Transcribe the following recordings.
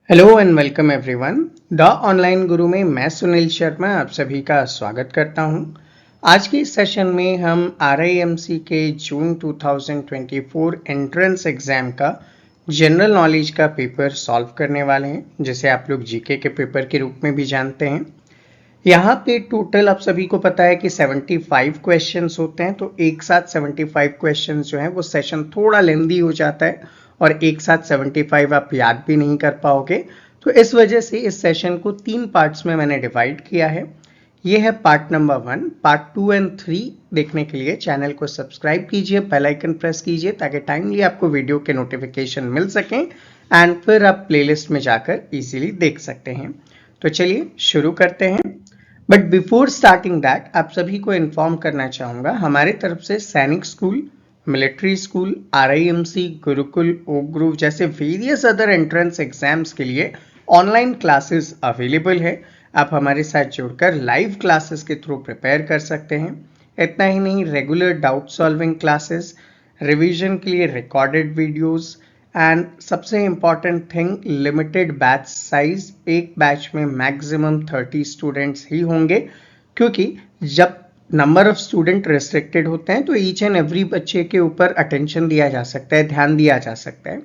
Hello and welcome everyone. The online गुरु में मैं सुनील शर्मा आप सभी का स्वागत करता हूं। आज के इस सेशन में हम RIMC के जून 2024 एंट्रेंस एग्जाम का जनरल नॉलेज का पेपर सॉल्व करने वाले हैं, जिसे आप लोग जीके के पेपर के रूप में भी जानते हैं। यहाँ पे टोटल आप सभी को पता है कि 75 क्वेश्चंस होते हैं, तो एक साथ 75 क्वेश्चंस जो हैं वो सेशन थोड़ा लेंदी हो जाता है और एक साथ 75 आप याद भी नहीं कर पाओगे। तो इस वजह से इस सेशन को 3 पार्ट्स में मैंने डिवाइड किया है। ये है पार्ट नंबर 1। पार्ट 2 एंड 3 देखने के लिए चैनल को सब्सक्राइब कीजिए, बेल आइकन प्रेस कीजिए ताकि टाइमली आपको वीडियो के नोटिफिकेशन मिल सकें एंड फिर आप प्लेलिस्ट में जाकर इजीली देख सकते हैं। तो चलिए शुरू करते हैं। बट बिफोर स्टार्टिंग दैट आप सभी को इन्फॉर्म करना चाहूंगा, हमारे तरफ से सैनिक school, military school, RIMC, Gurukul, Oak Grove जैसे वेरियस अदर एंट्रेंस एग्जाम्स के लिए ऑनलाइन क्लासेस अवेलेबल है। आप हमारे साथ जुड़कर लाइव क्लासेस के थ्रू प्रिपेयर कर सकते हैं। इतना ही नहीं, regular doubt solving classes, revision के लिए रिकॉर्डेड वीडियोस एंड सबसे important thing, limited batch size. एक बैच में मैक्सिमम 30 स्टूडेंट्स ही होंगे, क्योंकि जब नंबर ऑफ स्टूडेंट रेस्ट्रिक्टेड होते हैं तो ईच एंड एवरी बच्चे के ऊपर अटेंशन दिया जा सकता है, ध्यान दिया जा सकता है।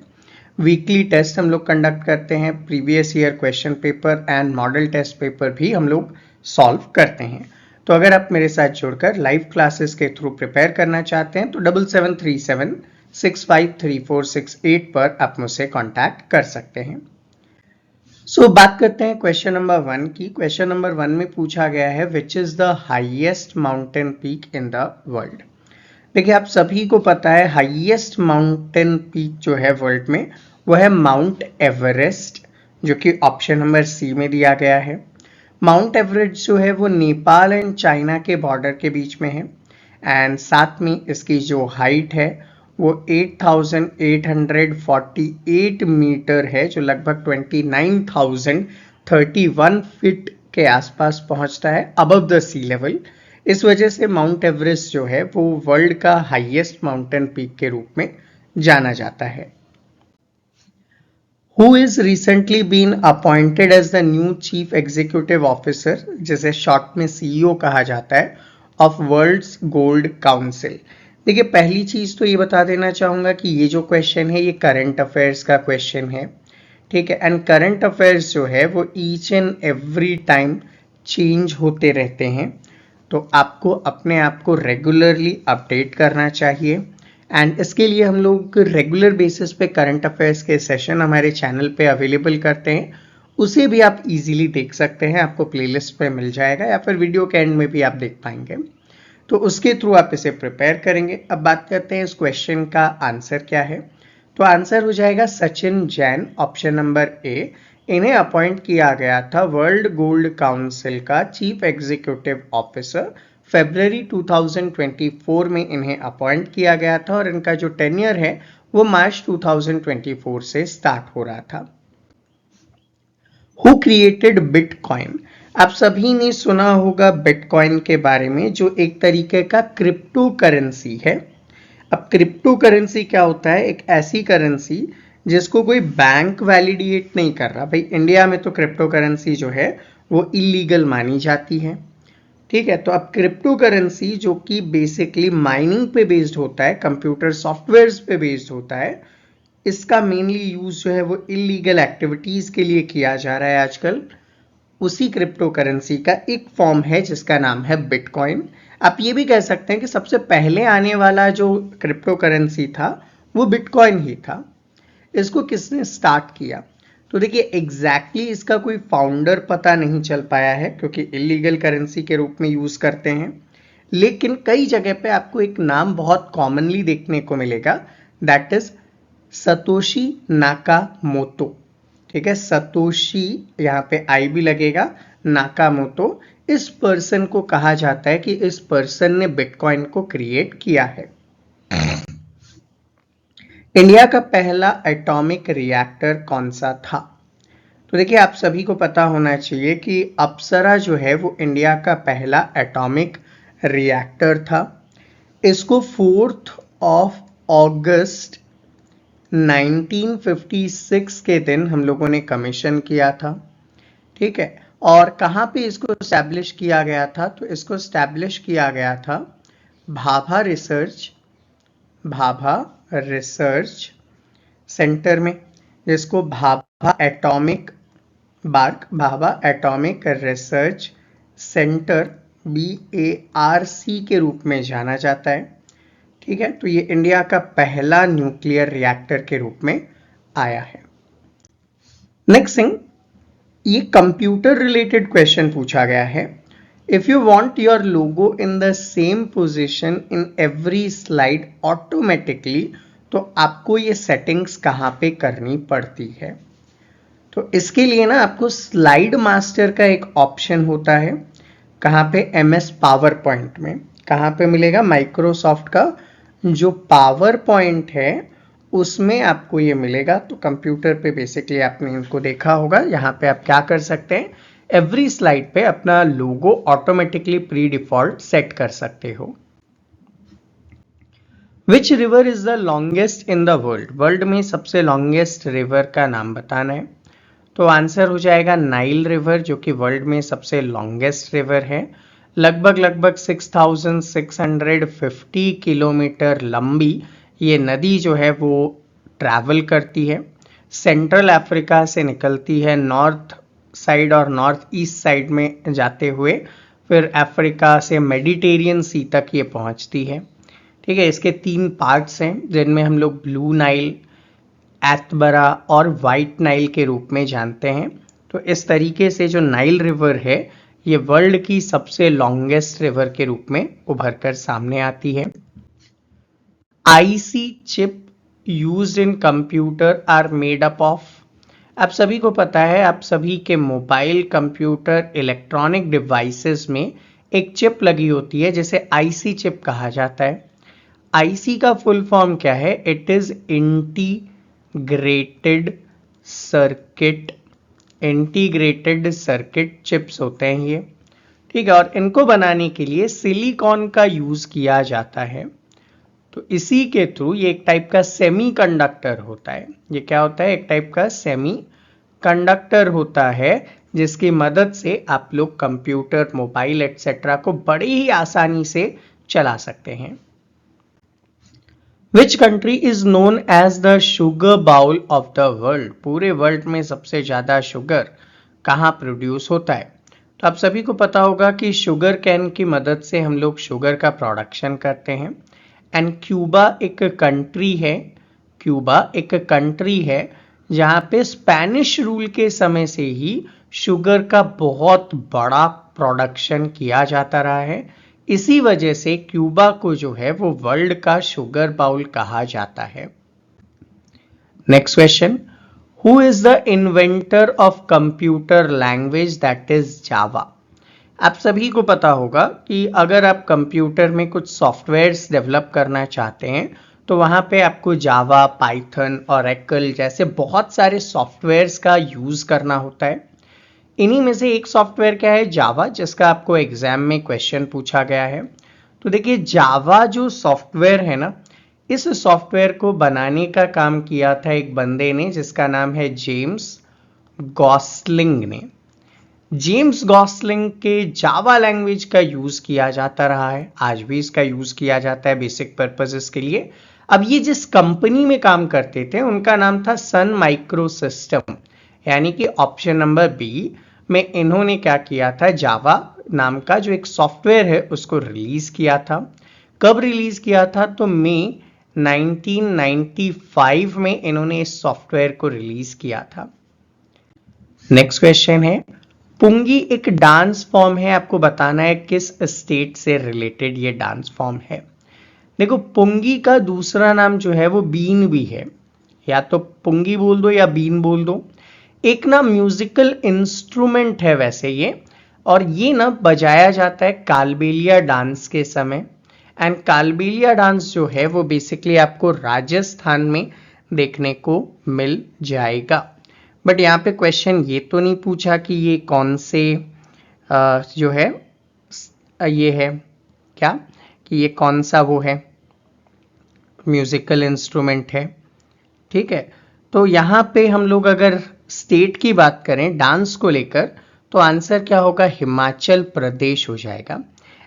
वीकली टेस्ट हम लोग कंडक्ट करते हैं, previous year question paper and model test paper भी हम लोग सॉल्व करते हैं। तो अगर आप मेरे साथ जुड़कर लाइव क्लासेस के थ्रू प्रिपेयर करना चाहते हैं तो 7737653468 पर आप मुझसे कांटेक्ट कर सकते हैं। बात करते हैं क्वेश्चन नंबर 1 की। क्वेश्चन नंबर 1 में पूछा गया है which is the highest mountain peak in the world. देखिए, आप सभी को पता है हाईएस्ट माउंटेन पीक जो है वर्ल्ड में वो है माउंट एवरेस्ट, जो कि ऑप्शन नंबर सी में दिया गया है। माउंट एवरेस्ट जो है वो नेपाल एंड चाइना के बॉर्डर के बीच में है एंड साथ में इसकी जो हाइट है वो 8,848 मीटर है, जो लगभग 29,031 फीट के आसपास पहुंचता है अबव द सी लेवल। इस वजह से माउंट एवरेस्ट जो है वो वर्ल्ड का हाईएस्ट माउंटेन पीक के रूप में जाना जाता है। Who is recently been appointed as the new chief executive officer, जिसे शॉर्ट में CEO कहा जाता है, ऑफ वर्ल्ड्स गोल्ड काउंसिल। देखिए, पहली चीज तो ये बता देना चाहूंगा कि ये जो क्वेश्चन है ये करंट अफेयर्स का क्वेश्चन है, ठीक है। एंड करंट अफेयर्स जो है वो each and every time change होते रहते हैं, तो आपको अपने आप को रेगुलरली अपडेट करना चाहिए। एंड इसके लिए हम लोग रेगुलर बेसिस पे करंट अफेयर्स के सेशन हमारे चैनल पे अवेलेबल करते हैं, उसे भी आप इजीली देख सकते हैं, आपको प्लेलिस्ट पे मिल जाएगा या फिर वीडियो के एंड में भी आप देख पाएंगे, तो उसके थ्रू आप इसे प्रिपेयर करेंगे। अब बात करते हैं इस क्वेश्चन का आंसर क्या है। तो आंसर हो जाएगा Sachin Jain, option number A. इन्हें अपॉइंट किया गया था वर्ल्ड गोल्ड काउंसिल का चीफ एग्जीक्यूटिव ऑफिसर। फरवरी 2024 में इन्हें अपॉइंट किया गया था और इनका जो टेन्योर है वो मार्च 2024 से स्टार्ट हो रहा था। Who created bitcoin. आप सभी ने सुना होगा बिटकॉइन के बारे में, जो एक तरीके का क्रिप्टो करेंसी है। अब क्रिप्टो करेंसी क्या होता है? एक ऐसी करेंसी जिसको कोई बैंक वैलिडेट नहीं कर रहा। भाई, इंडिया में तो क्रिप्टो करेंसी जो है वो इलीगल मानी जाती है, ठीक है। तो अब क्रिप्टो करेंसी जो कि बेसिकली माइनिंग पे बेस्ड होता है, कंप्यूटर सॉफ्टवेयर्स पे बेस्ड होता है, इसका मेनली यूज जो है वो इलीगल एक्टिविटीज के लिए किया जा रहा है आजकल। उसी क्रिप्टो करेंसी का एक फॉर्म है जिसका नाम है बिटकॉइन। आप ये भी कह सकते हैं कि सबसे पहले आने वाला जो क्रिप्टो करेंसी था वो बिटकॉइन ही था। इसको किसने स्टार्ट किया? तो देखिए, एग्जैक्टली इसका कोई फाउंडर पता नहीं चल पाया है, क्योंकि इलीगल करेंसी के रूप में यूज करते हैं। लेकिन कई जगह पे आपको एक नाम बहुत कॉमनली देखने को मिलेगा, दैट इज सतोशी नाकामोतो, ठीक है। सतोशी, यहाँ पे आई भी लगेगा, नाकामोतो। इस पर्सन को कहा जाता है कि इस पर्सन ने बिटकॉइन को क्रिएट किया है। इंडिया का पहला एटॉमिक रिएक्टर कौन सा था? तो देखिए, आप सभी को पता होना चाहिए कि अप्सरा जो है वो इंडिया का पहला एटॉमिक रिएक्टर था। इसको 4 अगस्त 1956 के दिन हम लोगों ने कमीशन किया था, ठीक है। और कहाँ पे इसको एस्टैब्लिश किया गया था? तो इसको एस्टैब्लिश किया गया था भाभा रिसर्च सेंटर में, जिसको Bhabha atomic research centre BARC के रूप में जाना जाता है, ठीक है। तो ये इंडिया का पहला न्यूक्लियर रिएक्टर के रूप में आया है। नेक्स्ट थिंग, ये कंप्यूटर रिलेटेड क्वेश्चन पूछा गया है। If you want your logo in the same position in every slide automatically, तो आपको ये सेटिंग्स कहाँ पे करनी पड़ती है? तो इसके लिए ना आपको स्लाइड मास्टर का एक ऑप्शन होता है। कहाँ पे? MS पावर पॉइंट में। कहाँ पे मिलेगा? माइक्रोसॉफ्ट का जो पावर पॉइंट है उसमें आपको ये मिलेगा। तो कंप्यूटर पे बेसिकली आपने इनको देखा होगा। यहाँ पे आप क्या कर सकते हैं, एवरी स्लाइड पे अपना लोगो ऑटोमेटिकली प्री डिफॉल्ट सेट कर सकते हो। Which river is the longest in the world? World में सबसे लॉन्गेस्ट रिवर का नाम बताना है। तो आंसर हो जाएगा नाइल रिवर, जो कि वर्ल्ड में सबसे लॉन्गेस्ट रिवर है। लगभग 6650 किलोमीटर लंबी ये नदी जो है वो ट्रैवल करती है। सेंट्रल अफ्रीका से निकलती है नॉर्थ साइड और नॉर्थ ईस्ट साइड में जाते हुए, फिर अफ्रीका से मेडिटेरियन सी तक ये पहुंचती है, ठीक है। इसके 3 पार्ट्स हैं जिनमें हम लोग ब्लू नाइल, एतबरा और वाइट नाइल के रूप में जानते हैं। तो इस तरीके से जो नाइल रिवर है ये वर्ल्ड की सबसे लॉन्गेस्ट रिवर के रूप में उभर कर सामने आती है। IC chip used in computer are made up of? आप सभी को पता है, आप सभी के मोबाइल, कंप्यूटर, इलेक्ट्रॉनिक डिवाइसेस में एक चिप लगी होती है जिसे आईसी चिप कहा जाता है। आईसी का फुल फॉर्म क्या है? It is integrated circuit chips होते हैं ये, ठीक है। और इनको बनाने के लिए सिलिकॉन का यूज किया जाता है। तो इसी के थ्रू ये एक टाइप का सेमी कंडक्टर होता है। ये क्या होता है? एक टाइप का सेमी कंडक्टर होता है जिसकी मदद से आप लोग कंप्यूटर, मोबाइल एक्सेट्रा को बड़ी ही आसानी से चला सकते हैं। Which country is known as the sugar bowl of the world? पूरे वर्ल्ड में सबसे ज्यादा शुगर कहाँ प्रोड्यूस होता है? तो आप सभी को पता होगा कि शुगर कैन की मदद से हम लोग शुगर का प्रोडक्शन करते हैं। एंड क्यूबा एक कंट्री है जहाँ पे स्पेनिश रूल के समय से ही शुगर का बहुत बड़ा प्रोडक्शन किया जाता रहा है। इसी वजह से क्यूबा को जो है वो वर्ल्ड का शुगर बाउल कहा जाता है। Next question, who is the inventor of computer language that is Java? आप सभी को पता होगा कि अगर आप कंप्यूटर में कुछ सॉफ्टवेयर्स डेवलप करना चाहते हैं तो वहां पे आपको जावा, पाइथन, ओरेकल जैसे बहुत सारे सॉफ्टवेयर्स का यूज करना होता है। इन्हीं में से एक सॉफ्टवेयर क्या है? जावा, जिसका आपको एग्जाम में क्वेश्चन पूछा गया है। तो देखिए, जावा जो सॉफ्टवेयर है ना, इस सॉफ्टवेयर को बनाने का काम किया था एक बंदे ने जिसका नाम है जेम्स गॉसलिंग ने। जेम्स गॉसलिंग के जावा लैंग्वेज का यूज किया जाता रहा है, आज भी इसका यूज किया जाता है बेसिक पर्पसेस के लिए। अब ये जिस कंपनी में काम करते थे उनका नाम था सन माइक्रो सिस्टम, यानी कि ऑप्शन नंबर बी में इन्होंने क्या किया था, जावा नाम का जो एक सॉफ्टवेयर है उसको रिलीज किया था। कब रिलीज किया था? तो मई 1995 में इन्होंने इस सॉफ्टवेयर को रिलीज किया था। नेक्स्ट क्वेश्चन है, पुंगी एक डांस फॉर्म है, आपको बताना है किस स्टेट से रिलेटेड ये डांस फॉर्म है। देखो, पुंगी का दूसरा नाम जो है वो बीन भी है, या तो पुंगी बोल दो या बीन बोल दो। एक ना म्यूजिकल इंस्ट्रूमेंट है वैसे ये, और ये ना बजाया जाता है कालबेलिया डांस के समय। एंड कालबेलिया डांस जो है वो बेसिकली आपको राजस्थान में देखने को मिल जाएगा। बट यहाँ पे क्वेश्चन ये तो नहीं पूछा कि ये कौन से जो है ये है क्या, कि ये कौन सा वो है म्यूजिकल इंस्ट्रूमेंट है। ठीक है, तो यहाँ पे हम लोग अगर स्टेट की बात करें डांस को लेकर तो आंसर क्या होगा, हिमाचल प्रदेश हो जाएगा।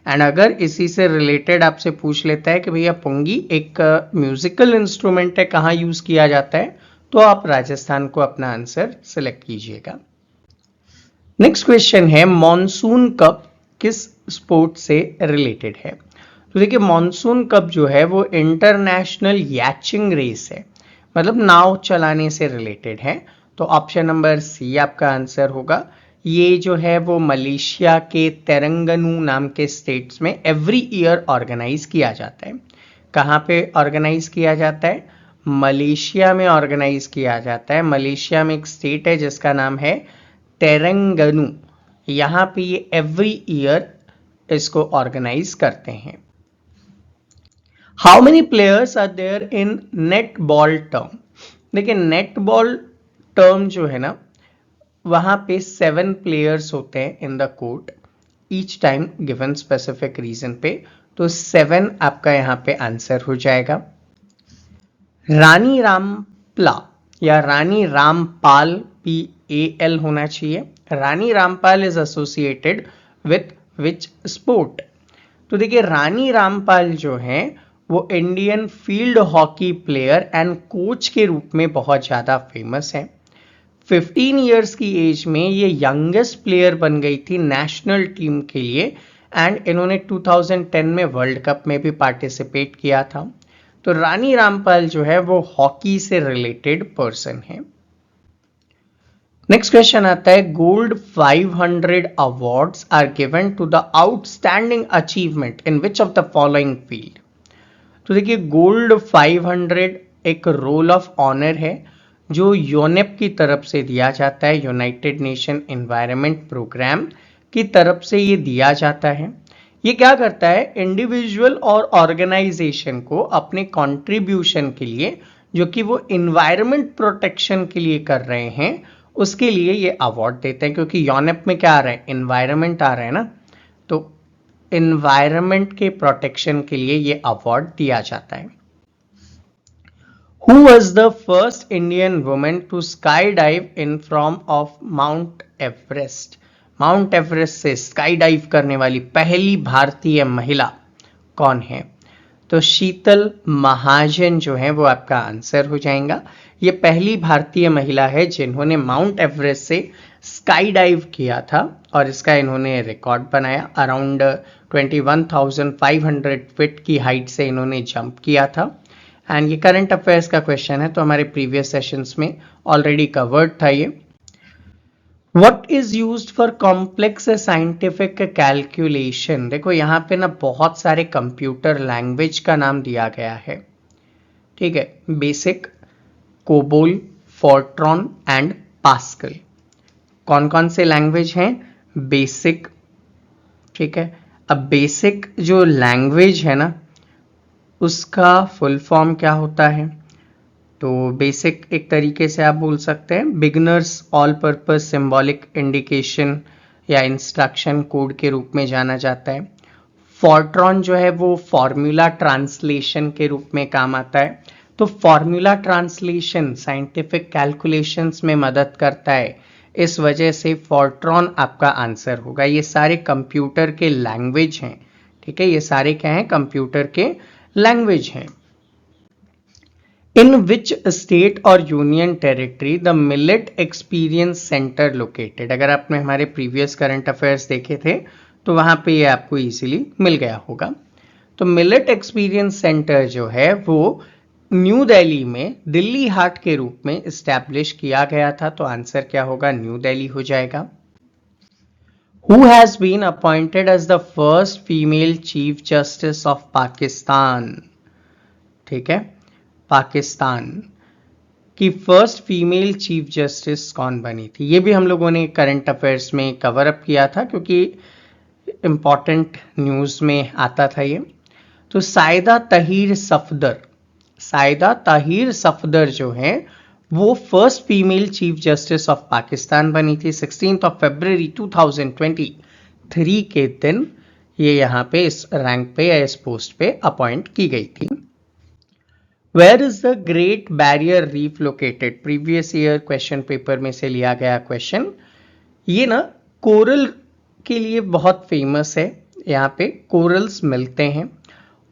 एंड अगर इसी से रिलेटेड आपसे पूछ लेता है कि भैया पुंगी एक म्यूजिकल इंस्ट्रूमेंट है, कहाँ यूज किया जाता है, तो आप राजस्थान को अपना आंसर सिलेक्ट कीजिएगा। नेक्स्ट क्वेश्चन है मॉनसून कप किस स्पोर्ट से रिलेटेड है। तो देखिए मॉनसून कप जो है वो इंटरनेशनल याचिंग रेस है, मतलब नाव चलाने से रिलेटेड है। तो ऑप्शन नंबर सी आपका आंसर होगा। ये जो है वो मलेशिया के तेरंगानु नाम के स्टेट्स में एवरी ईयर ऑर्गेनाइज किया जाता है। कहाँ पे ऑर्गेनाइज किया जाता है, मलेशिया में ऑर्गेनाइज किया जाता है। मलेशिया में एक स्टेट है जिसका नाम है तेरंगानु, यहाँ पे ये एवरी ईयर इसको ऑर्गेनाइज करते हैं। How many players are there in netball term. देखिए नेट बॉल टर्म जो है ना, वहां पे 7 प्लेयर्स होते हैं in the court each time given specific region पे, तो 7 आपका यहां पे आंसर हो जाएगा। रानी रामपला या रानी रामपाल, PAL होना चाहिए। Rani Rampal is associated with which sport. तो देखिए रानी रामपाल जो है वो Indian field hockey player and coach के रूप में बहुत ज्यादा फेमस है। 15 इयर्स की एज में ये यंगेस्ट प्लेयर बन गई थी नेशनल टीम के लिए, एंड इन्होंने 2010 में वर्ल्ड कप में भी पार्टिसिपेट किया था। तो रानी रामपाल जो है वो हॉकी से रिलेटेड पर्सन है। नेक्स्ट क्वेश्चन आता है gold 500 awards are given to the outstanding achievement in which of the following field. तो देखिए गोल्ड 500 एक रोल ऑफ ऑनर है जो यूनेप की तरफ से दिया जाता है, यूनाइटेड नेशन एनवायरनमेंट प्रोग्राम की तरफ से ये दिया जाता है। ये क्या करता है, इंडिविजुअल और ऑर्गेनाइजेशन को अपने कंट्रीब्यूशन के लिए जो कि वो इन्वायरमेंट प्रोटेक्शन के लिए कर रहे हैं उसके लिए ये अवार्ड देते हैं, क्योंकि यूनेप में क्या आ रहा है, इन्वायरमेंट आ रहा है ना, तो इन्वायरमेंट के प्रोटेक्शन के लिए ये अवार्ड दिया जाता है। Who was the first Indian woman to skydive in front of Mount Everest? Mount Everest से स्काई डाइव करने वाली पहली भारतीय महिला कौन है। तो शीतल महाजन जो है वो आपका आंसर हो जाएगा। ये पहली भारतीय महिला है जिन्होंने माउंट एवरेस्ट से स्काई डाइव किया था और इसका इन्होंने रिकॉर्ड बनाया। अराउंड 21,500 फीट की हाइट से इन्होंने जंप किया था। एंड ये करंट अफेयर्स का क्वेश्चन है, तो हमारे प्रीवियस सेशंस में ऑलरेडी कवर्ड था ये। What is used for complex scientific calculation? देखो यहाँ पे ना बहुत सारे कंप्यूटर लैंग्वेज का नाम दिया गया है, ठीक है, basic, COBOL, Fortran and pascal. कौन कौन से लैंग्वेज हैं, बेसिक, ठीक है। अब बेसिक जो लैंग्वेज है ना उसका फुल फॉर्म क्या होता है, तो बेसिक एक तरीके से आप बोल सकते हैं beginners all purpose symbolic indication या इंस्ट्रक्शन कोड के रूप में जाना जाता है। फोर्ट्रॉन जो है वो फॉर्मूला ट्रांसलेशन के रूप में काम आता है। तो फॉर्मूला ट्रांसलेशन साइंटिफिक कैलकुलेशंस में मदद करता है, इस वजह से फोर्ट्रॉन आपका आंसर होगा। ये सारे कंप्यूटर के लैंग्वेज हैं, ठीक है, ये सारे क्या हैं, कंप्यूटर के लैंग्वेज हैं। इन विच स्टेट और union territory the millet experience centre located. अगर आपने हमारे प्रीवियस करंट अफेयर्स देखे थे तो वहां पे ये आपको इजीली मिल गया होगा। तो मिलेट एक्सपीरियंस सेंटर जो है वो न्यू दिल्ली में दिल्ली हाट के रूप में इस्टेब्लिश किया गया था, तो आंसर क्या होगा, न्यू दिल्ली हो जाएगा। Who has been appointed as the first female chief justice of Pakistan, ठीक है, पाकिस्तान की फर्स्ट फीमेल चीफ जस्टिस कौन बनी थी, ये भी हम लोगों ने करंट अफेयर्स में कवर अप किया था क्योंकि इंपॉर्टेंट न्यूज में आता था ये। तो साइदा तहीर सफदर, साइदा ताहिर सफदर जो है वो first female chief justice of Pakistan बनी थी 16 फरवरी 2023 के दिन। ये यहाँ पे इस रैंक पे या इस पोस्ट पे अपॉइंट की गई थी। Where is the great barrier reef located? Previous year question paper में से लिया गया क्वेश्चन। ये ना कोरल के लिए बहुत फेमस है, यहाँ पे कोरल्स मिलते हैं।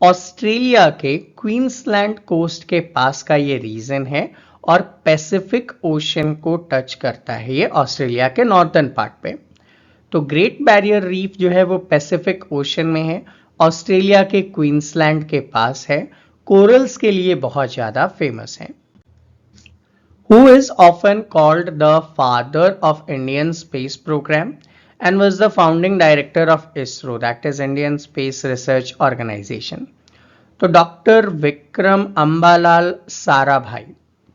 ऑस्ट्रेलिया के क्वींसलैंड कोस्ट के पास का ये रीजन है और पैसिफिक ओशन को टच करता है ये ऑस्ट्रेलिया के नॉर्दर्न पार्ट पे। तो ग्रेट बैरियर रीफ जो है वो पैसिफिक ओशन में है, ऑस्ट्रेलिया के क्वींसलैंड के पास है, कोरल्स के लिए बहुत ज्यादा फेमस है। Who is often called the father of Indian space program and was the founding director of ISRO, that is Indian Space Research Organization? तो डॉक्टर विक्रम अंबालाल साराभाई,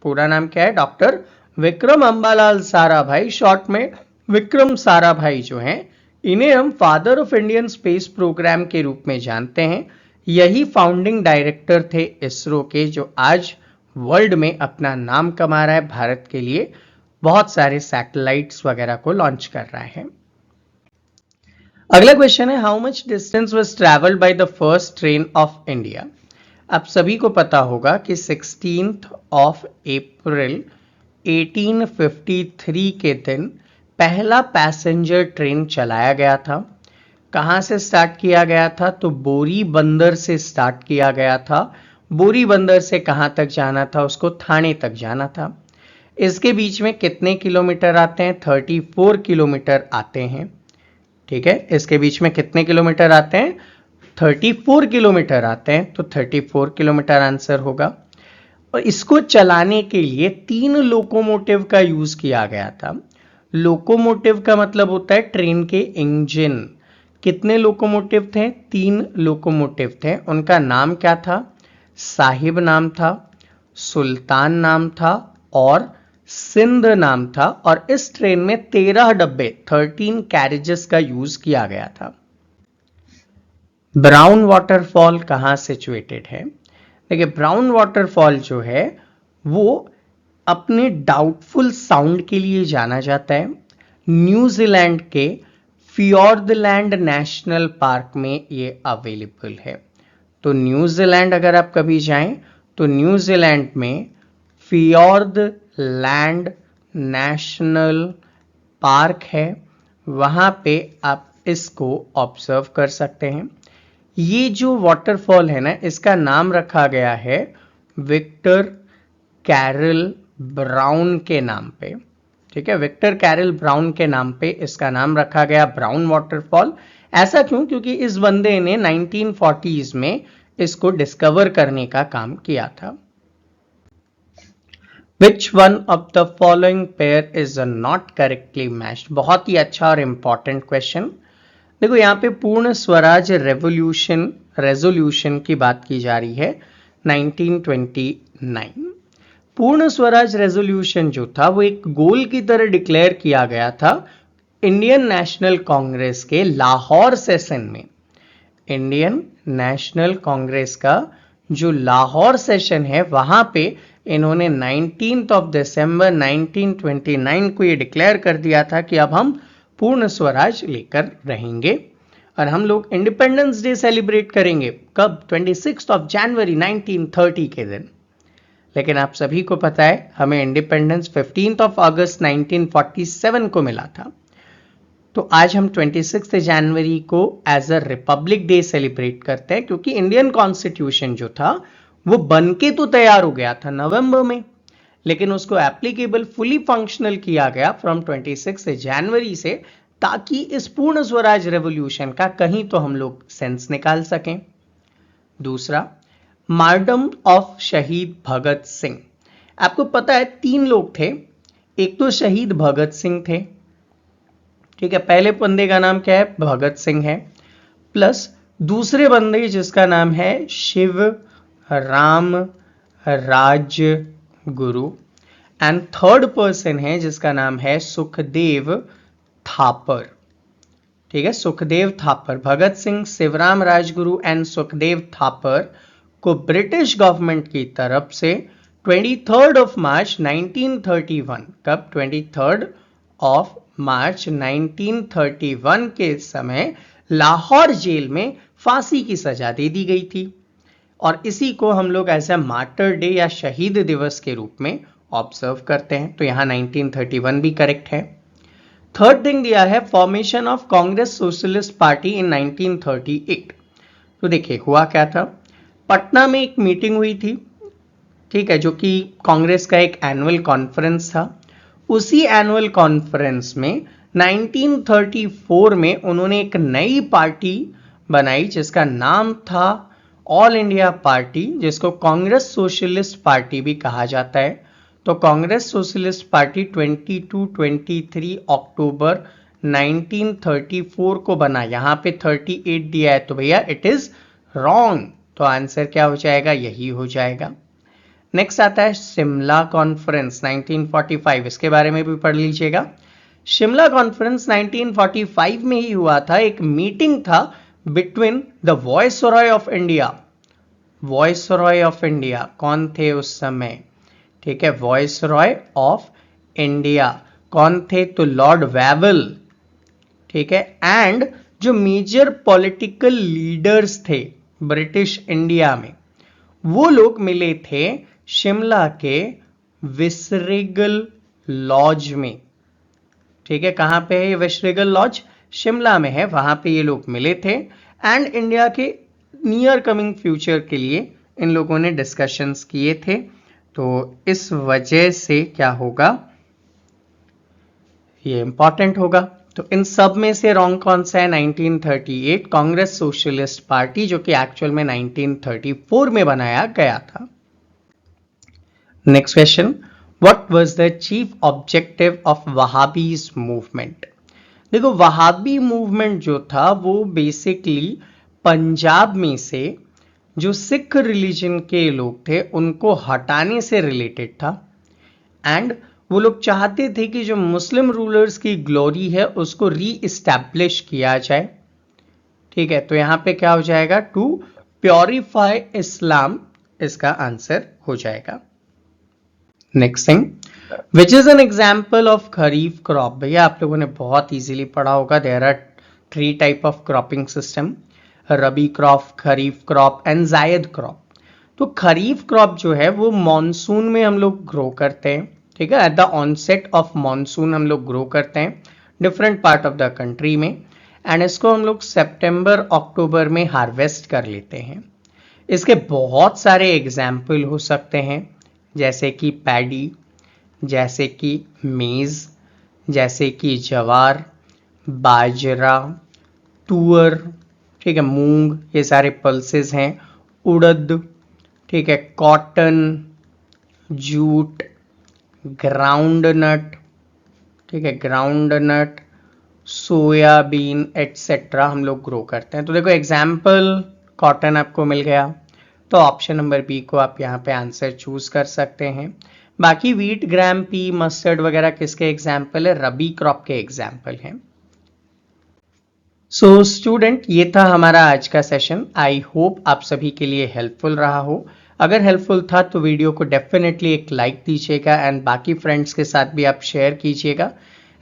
पूरा नाम क्या है? डॉक्टर विक्रम अंबालाल साराभाई, शॉर्ट में विक्रम साराभाई जो हैं, इन्हें हम father of Indian space programme के रूप में जानते हैं। यही फाउंडिंग डायरेक्टर थे इसरो के, जो आज वर्ल्ड में अपना नाम कमा रहा है, भारत के लिए बहुत सारे सैटेलाइट्स वगैरह को लॉन्च कर रहा है। अगला क्वेश्चन है, how much distance was travelled by the first train of India? आप सभी को पता होगा कि 16th ऑफ अप्रैल 1853 के दिन पहला पैसेंजर ट्रेन चलाया गया था। कहां से स्टार्ट किया गया था? तो बोरी बंदर से स्टार्ट किया गया था। बोरी बंदर से कहां तक जाना था? उसको थाने तक जाना था। इसके बीच में कितने किलोमीटर आते हैं? 34 किलोमीटर आते हैं। ठीक है, इसके बीच में कितने किलोमीटर आते हैं? 34 किलोमीटर आते हैं। तो 34 किलोमीटर आंसर होगा। और इसको चलाने के लिए 3 लोकोमोटिव का यूज किया गया था। लोकोमोटिव का मतलब होता है ट्रेन के इंजन। कितने लोकोमोटिव थे? 3 लोकोमोटिव थे। उनका नाम क्या था? साहिब नाम था, सुल्तान नाम था और सिंध नाम था। और इस ट्रेन में 13 डब्बे 13 कैरेजेस का यूज किया गया था। ब्राउन वाटरफॉल कहां सिचुएटेड है? देखिए, ब्राउन वाटरफॉल जो है वो अपने डाउटफुल साउंड के लिए जाना जाता है। न्यूजीलैंड के फियोर्डलैंड नेशनल पार्क में ये अवेलेबल है। तो न्यूजीलैंड अगर आप कभी जाएं तो न्यूजीलैंड में फियोर्डलैंड नेशनल पार्क है, वहां पे आप इसको ऑब्जर्व कर सकते हैं। ये जो वाटरफॉल है ना, इसका नाम रखा गया है विक्टर कैरल ब्राउन के नाम पे। ठीक है, विक्टर कैरल ब्राउन के नाम पे इसका नाम रखा गया ब्राउन वाटरफॉल। ऐसा क्यों? क्योंकि इस बंदे ने 1940s में इसको डिस्कवर करने का काम किया था। Which one of the following pair is not correctly matched? बहुत ही अच्छा और इंपॉर्टेंट क्वेश्चन। देखो, यहाँ पे पूर्ण स्वराज रेजोल्यूशन की बात की जा रही है 1929। पूर्ण स्वराज रेजोल्यूशन जो था वो एक गोल की तरह डिक्लेयर किया गया था इंडियन नेशनल कांग्रेस के लाहौर सेशन में। इंडियन नेशनल कांग्रेस का जो लाहौर सेशन है, वहां पे इन्होंने 19th ऑफ दिसंबर 1929 को ये डिक्लेयर कर दिया था कि अब हम पूर्ण स्वराज लेकर रहेंगे और हम लोग इंडिपेंडेंस डे सेलिब्रेट करेंगे। कब? 26 ऑफ जनवरी 1930 के दिन। लेकिन आप सभी को पता है हमें इंडिपेंडेंस 15th ऑफ अगस्त 1947 को मिला था। तो आज हम 26 जनवरी को as a republic day celebrate करते हैं, क्योंकि इंडियन कॉन्स्टिट्यूशन जो था वो बनके तो तैयार हो गया था नवंबर में, लेकिन उसको एप्लीकेबल फुली फंक्शनल किया गया फ्रॉम 26 जनवरी से, ताकि इस पूर्ण स्वराज रेवोल्यूशन का कहीं तो हम लोग सेंस निकाल सकें। दूसरा, मार्टम ऑफ शहीद भगत सिंह। आपको पता है 3 लोग थे। एक तो शहीद भगत सिंह थे, ठीक है, पहले बंदे का नाम क्या है? भगत सिंह है, प्लस दूसरे बंदे जिसका नाम है Shiv Ram Rajguru, and third person है जिसका नाम है सुखदेव थापर। ठीक है, सुखदेव थापर। भगत सिंह, शिवराम राजगुरु एंड सुखदेव थापर को ब्रिटिश गवर्नमेंट की तरफ से 23 ऑफ मार्च 1931, कब? 23 ऑफ मार्च 1931 के समय लाहौर जेल में फांसी की सजा दे दी गई थी। और इसी को हम लोग एज ए मार्टर डे या शहीद दिवस के रूप में ऑब्जर्व करते हैं। तो यहाँ 1931 भी करेक्ट है। थर्ड थिंग दिया है formation of Congress socialist party इन 1938। तो देखिए हुआ क्या था, पटना में एक मीटिंग हुई थी, ठीक है, जो कि कांग्रेस का एक एनुअल कॉन्फ्रेंस था। उसी एनुअल कॉन्फ्रेंस में 1934 में उन्होंने एक नई पार्टी बनाई जिसका नाम था ऑल इंडिया पार्टी, जिसको कांग्रेस सोशलिस्ट पार्टी भी कहा जाता है। तो कांग्रेस सोशलिस्ट पार्टी 22-23 अक्टूबर 1934 को बना। यहां पे 38 दिया है तो भैया इट इज रॉन्ग, तो आंसर क्या हो जाएगा, यही हो जाएगा। नेक्स्ट आता है शिमला कॉन्फ्रेंस 1945, इसके बारे में भी पढ़ लीजिएगा। शिमला कॉन्फ्रेंस 1945 में ही हुआ था, एक मीटिंग था between the viceroy of India. Viceroy of India कौन थे उस समय, ठीक है, वॉइसरॉय ऑफ इंडिया कौन थे, तो लॉर्ड वेवल, ठीक है, एंड जो मेजर पॉलिटिकल लीडर्स थे ब्रिटिश इंडिया में, वो लोग मिले थे शिमला के विसरेगल लॉज में, ठीक है। कहां पे है ये विसरेगल लॉज, शिमला में है, वहां पे ये लोग मिले थे एंड इंडिया के नियर कमिंग फ्यूचर के लिए इन लोगों ने डिस्कशंस किए थे। तो इस वजह से क्या होगा, ये इंपॉर्टेंट होगा। तो इन सब में से रॉन्ग कौन सा है, 1938 कांग्रेस सोशलिस्ट पार्टी, जो कि एक्चुअल में 1934 में बनाया गया था। Next question, what was the chief objective of Wahabis movement. देखो वहाबी मूवमेंट जो था वो बेसिकली पंजाब में से जो सिख रिलीजन के लोग थे उनको हटाने से रिलेटेड था एंड वो लोग चाहते थे कि जो मुस्लिम रूलर्स की ग्लोरी है उसको री इस्टेब्लिश किया जाए, ठीक है। तो यहां पे क्या हो जाएगा, टू प्योरीफाई इस्लाम, इसका आंसर हो जाएगा। Next thing, which is an example of kharif crop. भैया आप लोगों ने बहुत इजीली पढ़ा होगा, there are 3 type of cropping system, rabi crop, kharif crop and zaid crop. तो खरीफ क्रॉप जो है वो मॉनसून में हम लोग ग्रो करते हैं, ठीक है, at the onset of monsoon हम लोग ग्रो करते हैं different part of the country में एंड इसको हम लोग सितंबर अक्टूबर में हार्वेस्ट कर लेते हैं। इसके बहुत सारे एग्जाम्पल हो सकते हैं, जैसे कि पैडी, जैसे कि मेज, जैसे कि जवार, बाजरा, तुअर, ठीक है, मूंग, ये सारे पल्सेस हैं, उड़द, ठीक है, कॉटन, जूट, ग्राउंड नट, ठीक है, ग्राउंड नट, सोयाबीन एटसेट्रा हम लोग ग्रो करते हैं। तो देखो एग्जाम्पल कॉटन आपको मिल गया, तो ऑप्शन नंबर बी को आप यहाँ पे आंसर चूज कर सकते हैं। बाकी वीट, ग्राम, पी, मस्टर्ड वगैरह किसके एग्जाम्पल है, रबी क्रॉप के एग्जाम्पल हैं। सो स्टूडेंट, ये था हमारा आज का सेशन। आई होप आप सभी के लिए हेल्पफुल रहा हो। अगर हेल्पफुल था तो वीडियो को डेफिनेटली एक लाइक दीजिएगा एंड बाकी फ्रेंड्स के साथ भी आप शेयर कीजिएगा।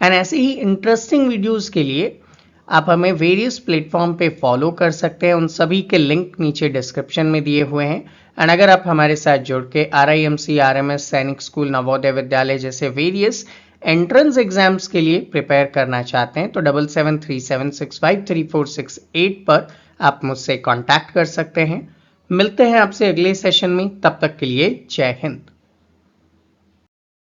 एंड ऐसे ही इंटरेस्टिंग वीडियोस के लिए आप हमें वेरियस प्लेटफॉर्म पे फॉलो कर सकते हैं, उन सभी के लिंक नीचे डिस्क्रिप्शन में दिए हुए हैं। एंड अगर आप हमारे साथ जुड़ के RIMC, RMS, सैनिक स्कूल, नवोदय विद्यालय जैसे वेरियस एंट्रेंस एग्जाम्स के लिए प्रिपेयर करना चाहते हैं तो 7737653468 पर आप मुझसे कांटेक्ट कर सकते हैं। मिलते हैं आपसे अगले सेशन में, तब तक के लिए जय हिंद।